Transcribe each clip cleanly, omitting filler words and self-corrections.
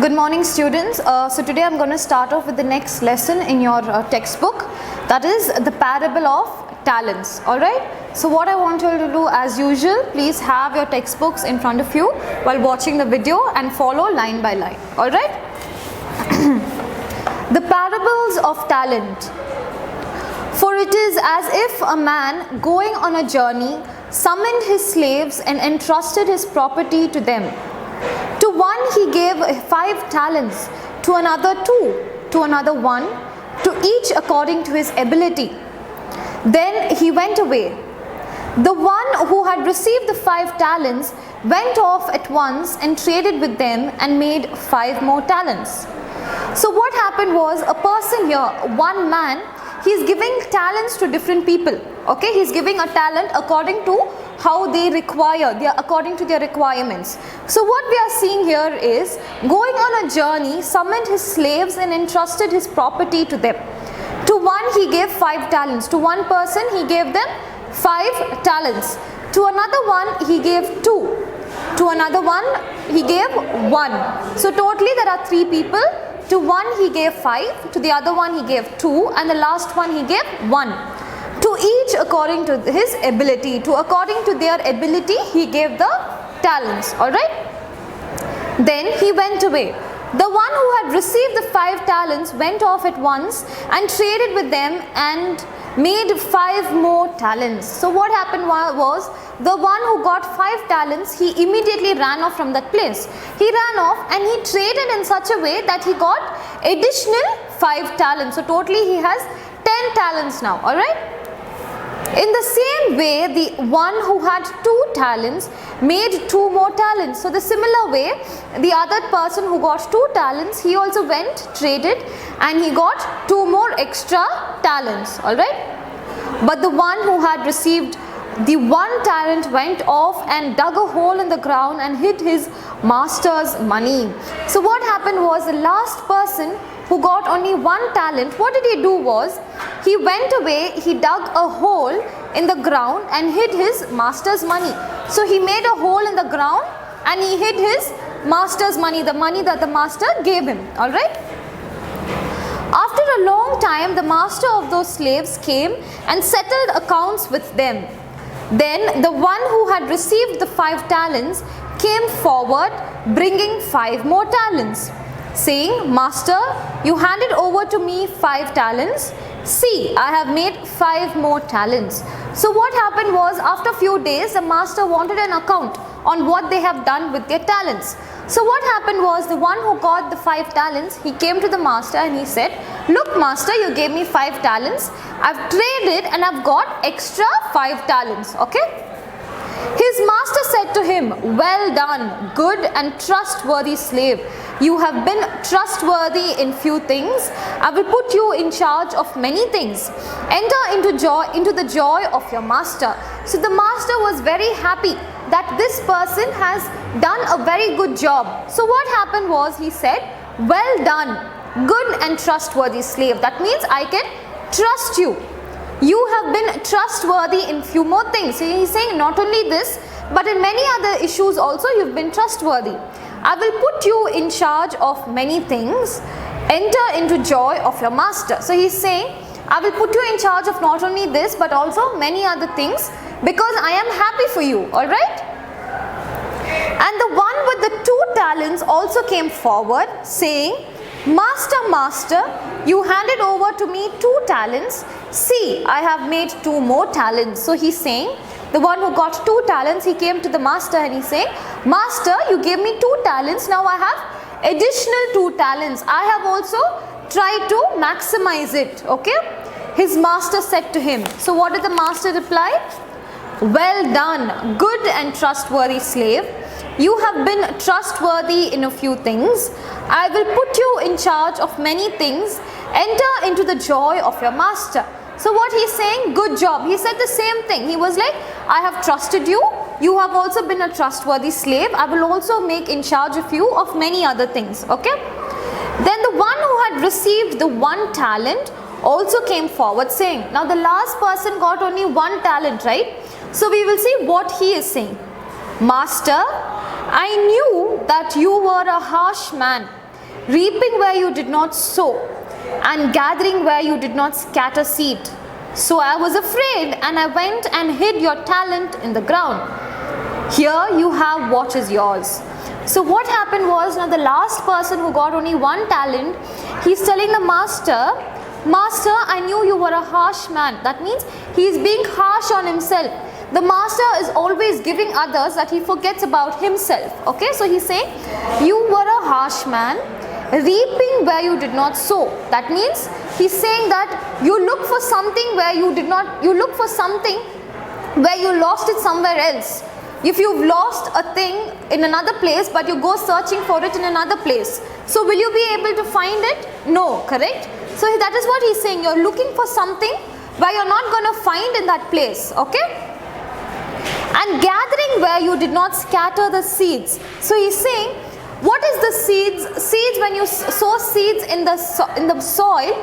Good morning, students. So today I'm going to start off with the next lesson in your textbook, that is the parable of talents. Alright, so what I want you to do, as usual, please have your textbooks in front of you while watching the video and follow line by line. Alright, the parables of talent. For it is as if a man going on a journey summoned his slaves and entrusted his property to them. To one he gave 5 talents, to another 2, to another 1, to each according to his ability. Then he went away. The one who had received the 5 talents went off at once and traded with them and made 5 more talents. So what happened was, a person here, one man, he is giving talents to different people. Okay, he is giving a talent according to how they require, according to their requirements. So what we are seeing here is, going on a journey, summoned his slaves and entrusted his property to them. To one he gave 5 talents. To one person he gave them 5 talents. To another one he gave 2. To another one he gave 1. So totally there are 3 people. To one he gave 5, to the other one he gave 2, and the last one he gave 1. To each according to his ability. According to their ability he gave the talents. Alright. Then he went away. The one who had received the 5 talents went off at once and traded with them and made 5 more talents. So what happened was, the one who got 5 talents, he immediately ran off from that place. He ran off and he traded in such a way that he got additional 5 talents. So totally he has 10 talents now. Alright. In the same way, the one who had 2 talents made 2 more talents. So the similar way, the other person who got 2 talents, he also went, traded, and he got 2 more extra talents. Alright. But the one who had received the 1 talent went off and dug a hole in the ground and hid his master's money. So what happened was, the last person who got only 1 talent, what did he do was, he went away, he dug a hole in the ground and hid his master's money. So he made a hole in the ground and he hid his master's money, the money that the master gave him. Alright. After a long time, the master of those slaves came and settled accounts with them. Then the one who had received the 5 talents came forward, bringing 5 more talents, saying, Master, you handed over to me 5 talents. See, I have made 5 more talents. So what happened was, after a few days, the master wanted an account on what they have done with their talents. So what happened was, the one who got the 5 talents, he came to the master and he said, look master, you gave me 5 talents. I've traded and I've got extra 5 talents. Okay. His master said to him, well done, good and trustworthy slave. You have been trustworthy in few things. I will put you in charge of many things. Enter into the joy of your master. So the master was very happy that this person has done a very good job. So what happened was, he said, well done, good and trustworthy slave. That means I can trust you. You have been trustworthy in few more things. So he's saying not only this, but in many other issues also you've been trustworthy. I will put you in charge of many things. Enter into joy of your master. So he's saying, I will put you in charge of not only this, but also many other things, because I am happy for you. Alright. And the one with the 2 talents also came forward, saying, Master, master, you handed over to me 2 talents. See, I have made 2 more talents. So he's saying, the one who got 2 talents, he came to the master and he's saying, Master, you gave me 2 talents. Now I have additional 2 talents. I have also tried to maximize it. Okay. His master said to him. So what did the master reply? Well done, good and trustworthy slave. You have been trustworthy in a few things. I will put you in charge of many things. Enter into the joy of your master. So what he's saying, good job. He said the same thing. He was like, I have trusted you. You have also been a trustworthy slave. I will also make in charge of you of many other things. Okay. Then the one who had received the 1 talent also came forward, saying, now the last person got only 1 talent, right? So we will see what he is saying. Master, I knew that you were a harsh man, reaping where you did not sow, and gathering where you did not scatter seed. So I was afraid, and I went and hid your talent in the ground. Here you have what is yours. So what happened was, now the last person who got only 1 talent, he's telling the master, Master, I knew you were a harsh man. That means he is being harsh on himself. The master is always giving others that he forgets about himself. Okay, so he's saying, you were a harsh man, reaping where you did not sow. That means he's saying that you look for something where you did not, you look for something where you lost it somewhere else. If you've lost a thing in another place, but you go searching for it in another place, so will you be able to find it? No, correct? So that is what he's saying. You're looking for something where you're not going to find in that place. Okay? And gathering where you did not scatter the seeds. So he's saying, what is the seeds? Seeds, when you sow seeds in the soil,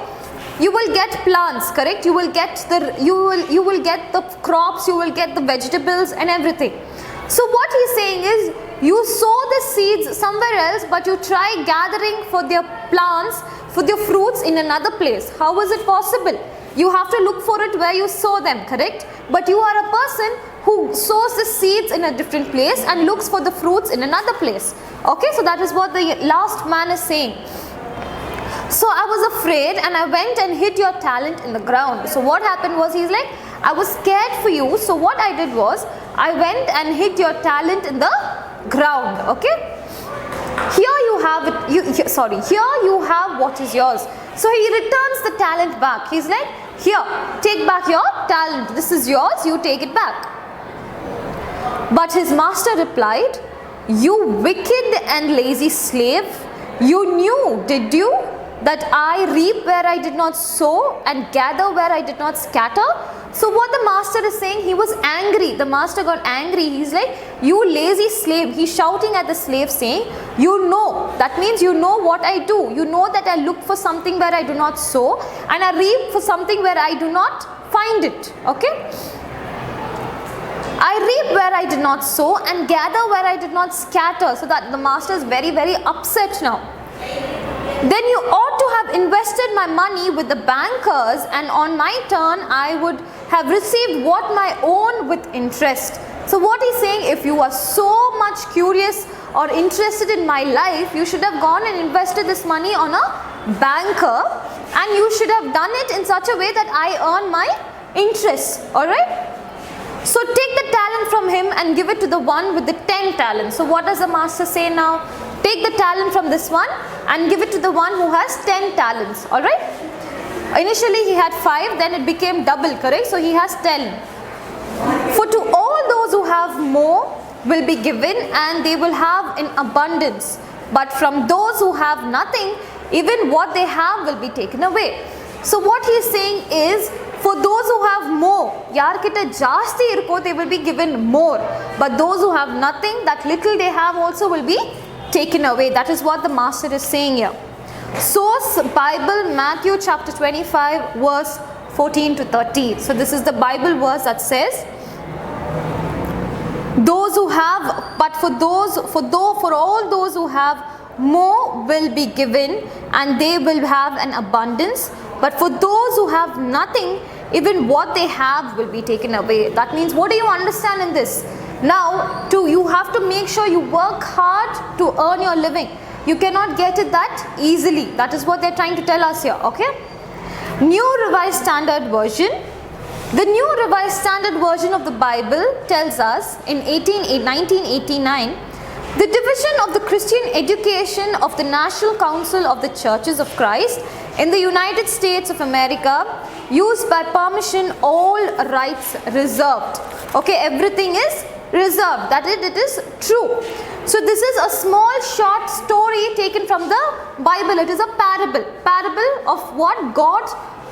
you will get plants, correct? You will get the crops, you will get the vegetables and everything. So what he's saying is, you sow the seeds somewhere else, but you try gathering for their plants, for their fruits in another place. How is it possible? You have to look for it where you sow them, correct? But you are a person who sows the seeds in a different place and looks for the fruits in another place. Okay, so that is what the last man is saying. So I was afraid, and I went and hid your talent in the ground. So what happened was, he's like, I was scared for you. So what I did was, I went and hid your talent in the ground. Okay. Here you have it. Here you have what is yours. So he returns the talent back. He's like, here, take back your talent. This is yours. You take it back. But his master replied, you wicked and lazy slave, you knew, did you, that I reap where I did not sow and gather where I did not scatter? So what the master is saying, he was angry. The master got angry. He's like, you lazy slave. He's shouting at the slave saying, you know, that means you know what I do. You know that I look for something where I do not sow, and I reap for something where I do not find it. Okay. I reap where I did not sow and gather where I did not scatter. So that the master is very, very upset now. Then you ought to have invested my money with the bankers, and on my turn I would have received what my own with interest. So what he's saying, if you are so much curious or interested in my life, you should have gone and invested this money on a banker, and you should have done it in such a way that I earn my interest. Alright? So take the talent from him and give it to the one with the 10 talents. So what does the master say now? Take the talent from this one and give it to the one who has 10 talents. Alright? Initially he had 5, then it became double, correct? So he has 10. For to all those who have more will be given, and they will have in abundance. But from those who have nothing, even what they have will be taken away. So what he is saying is, for those who have more, yarkitta jaasti irko, they will be given more. But those who have nothing, that little they have also will be taken away. That is what the master is saying here. Source Bible, Matthew chapter 25 verse 14 to 30. So this is the Bible verse that says, those who have, but for all those who have, more will be given, and they will have an abundance. But for those who have nothing, even what they have will be taken away. That means, what do you understand in this? Now, you have to make sure you work hard to earn your living. You cannot get it that easily. That is what they're trying to tell us here. Okay? New Revised Standard Version. The New Revised Standard Version of the Bible tells us in 1989, the division of the Christian education of the National Council of the Churches of Christ in the United States of America, used by permission, all rights reserved. Okay, everything is reserved. That is, it is true. So this is a small short story taken from the Bible. It is a parable of what God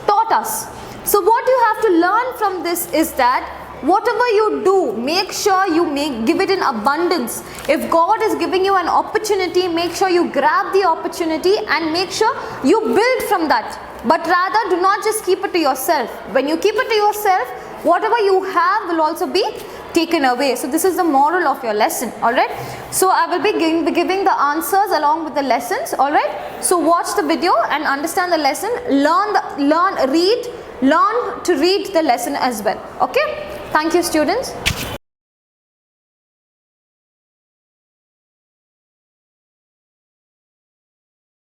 taught us. So what you have to learn from this is that whatever you do, make sure you give it in abundance. If God is giving you an opportunity, make sure you grab the opportunity and make sure you build from that. But rather, do not just keep it to yourself. When you keep it to yourself, whatever you have will also be taken away. So this is the moral of your lesson, alright. So I will be giving the answers along with the lessons, alright. So watch the video and understand the lesson, learn to read the lesson as well, okay. Thank you, students.